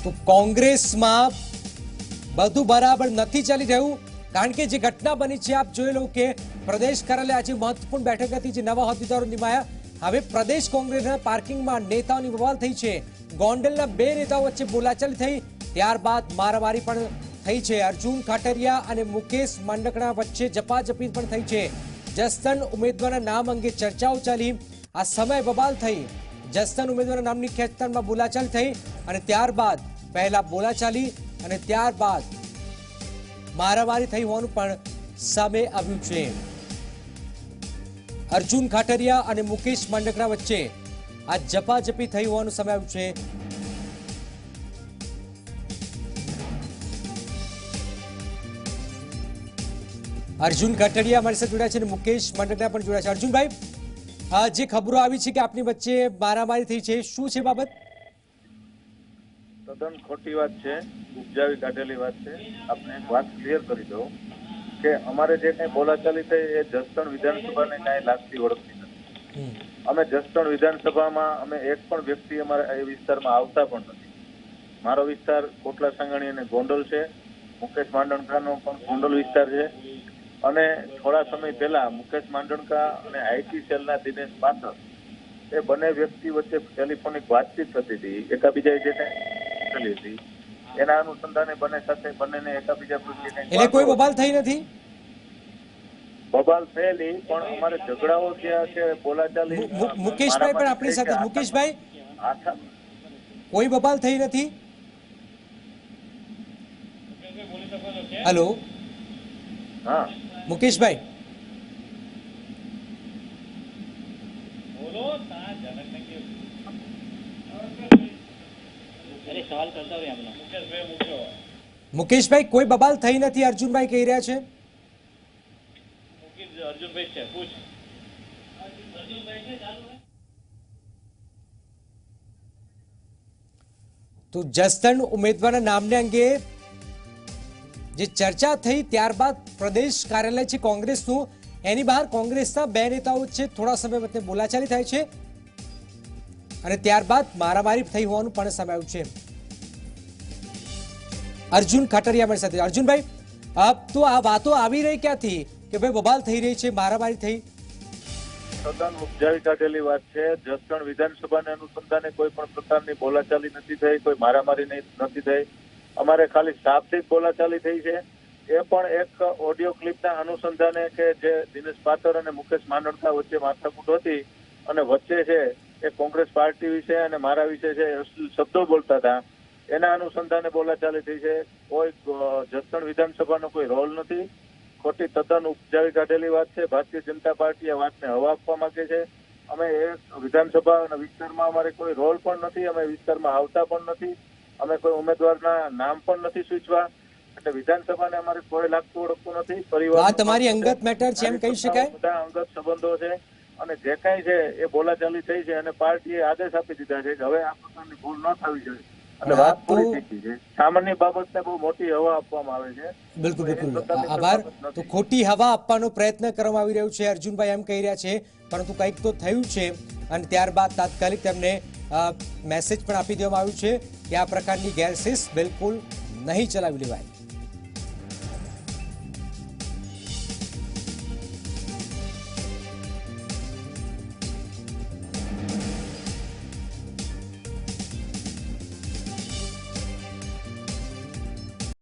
તો કોંગ્રેસમાં બધું બરાબર નથી ચાલી રહ્યું, કારણ કે જે ઘટના બની છે આપ જોઈ લો કે પ્રદેશ કાર્યાલય આજે મહત્વપૂર્ણ બેઠક હતી, જે નવા હોદ્દેદારો નિમાયા. હવે પ્રદેશ કોંગ્રેસના પાર્કિંગમાં નેતાઓની બવાલ થઈ છે. ગોંડલના બે નેતાઓ વચ્ચે બોલાચાલી થઈ, ત્યારબાદ મારામારી પણ થઈ છે. અર્જુન ખાટરિયા અને મુકેશ માંડકણા વચ્ચે ઝપાઝપી પણ થઈ છે. જસદણ ઉમેદવારના નામ અંગે ચર્ચાઓ ચાલી, આ સમય બબાલ થઈ. જસદણ ઉમેદવારના નામની ખેંચતાણમાં બોલાચાલી થઈ અને ત્યારબાદ પહેલા બોલાચાલી અને ત્યારબાદ મારામારી થઈ હોવાનું પણ સામે આવ્યું છે. અર્જુન ખાટરિયા અને મુકેશ માંડકણા વચ્ચે આ ઝપાઝપી થઈ હોવાનું સામે આવ્યું છે. અર્જુન ખાટરિયા અમારી સાથે જોડાયા છે અને મુકેશ માંડકણા પણ જોડાયા છે. અર્જુનભાઈ, જે ખબરો આવી છે કે આપની વચ્ચે મારામારી થઈ છે, શું છે બાબત? તદ્દન ખોટી વાત છે, ઉપજાવી કાઢેલી વાત છે. આપણે એક વાત ક્લિયર કરી દઉં કે અમારે જે કઈ બોલાચાલી થઈ એ જસદણ વિધાનસભાને કાંઈ લાગતી ઓળખતી નથી. અમે જસદણ વિધાનસભામાં અમે એક પણ વ્યક્તિ અમારા એ વિસ્તારમાં આવતા પણ નથી. મારો વિસ્તાર કોટલા સાંગાણી અને ગોંડલ છે. મુકેશ માંડણકાનો પણ ગોંડલ વિસ્તાર છે. અને થોડા સમય પહેલા મુકેશ માંડણકા અને આઈટી સેલના દિનેશ પાઠક એ બંને વ્યક્તિ વચ્ચે ટેલિફોનિક વાતચીત થતી હતી, એકાબીજા જે કઈ હતી એના અનુસંધાને બંને સાથે બંનેને એકાબીજા પ્રત્યે એટલે કોઈ બબાલ થઈ નથી? બબાલ થયેલી, પણ અમારે ઝઘડાઓ થયા છે, બોલાચાલી. મુકેશભાઈ પણ આપણી સાથે. મુકેશભાઈ, કોઈ બબાલ થઈ નથી? હેલો હા મુકેશભાઈ, મુકેશભાઈ કોઈ બબાલ થઈ નથી અર્જુનભાઈ કહી રહ્યા છે. તો જસદણ ઉમેદવારના નામને અંગે જે ચર્ચા થઈ ત્યારબાદ પ્રદેશ કાર્યાલય છે કોંગ્રેસનું, એની બહાર કોંગ્રેસના બે નેતાઓ વચ્ચે થોડા સમય વચ્ચે બોલાચાલી થાય છે અને ત્યારબાદ મારામારી થઈ હોવાનું પણ સામે આવ્યું છે. અર્જુન ખાટરિયા મારી સાથે. અર્જુનભાઈ, તો આ વાતો આવી રહી ક્યાંથી કે ભાઈ બબાલ થઈ રહી છે, મારામારી થઈ? તદ્દન ઉપજાવી કાઢેલી વાત છે. જસદણ વિધાનસભાને અનુસંધાને કોઈ પણ પ્રકારની બોલાચાલી નથી થઈ, કોઈ મારામારી નથી થઈ. અમારે ખાલી શાબ્દિક બોલાચાલી થઈ છે, એ પણ એક ઓડિયો ક્લિપના અનુસંધાને કે જે દિનેશ પાટર અને મુકેશ માંડણકા વચ્ચે માથાકૂટ હતી અને વચ્ચે છે એ કોંગ્રેસ પાર્ટી વિશે અને મારા વિશે છે શબ્દો બોલતા હતા, એના અનુસંધાને બોલાચાલી થઈ છે. કોઈ જસદણ વિધાનસભાનો કોઈ રોલ નથી. ખોટી તદ્દન ઉપજાવી કાઢેલી વાત છે. ભારતીય જનતા પાર્ટી આ વાતને હવા આપવા માંગે છે. અમે એ વિધાનસભા અને વિસ્તારમાં અમારે કોઈ રોલ પણ નથી, અમે વિસ્તારમાં આવતા પણ નથી, અમે કોઈ ઉમેદવારના નામ પણ નથી સૂચવા, એટલે વિધાનસભાને અમારે કોઈ લાગતું ઓળખતું નથી. પરિવાર તમારી અંગત મેટર છે એમ કહી શકાય? બધા અંગત સંબંધો છે અને જે કઈ છે એ બોલાચાલી થઈ છે અને પાર્ટીએ આદેશ આપી દીધા છે કે હવે આ પ્રકારની ભૂલ ન થવી જોઈએ અને વાત પૂરી થઈ છે. સામાન્ય બાબતને બહુ મોટી હવા આપવામાં આવે છે. બિલકુલ બિલકુલ, આભાર. તો ખોટી હવા આપવાનો પ્રયત્ન કરવામાં આવી રહ્યું છે અર્જુનભાઈ એમ કહી રહ્યા છે, પરંતુ કંઈક તો થયું છે અને ત્યારબાદ તાત્કાલિક તેમને મેસેજ પણ આપી દેવામાં આવ્યું છે કે આ પ્રકારની ગેરશિસ્ત બિલકુલ નહીં ચલાવી લેવાય.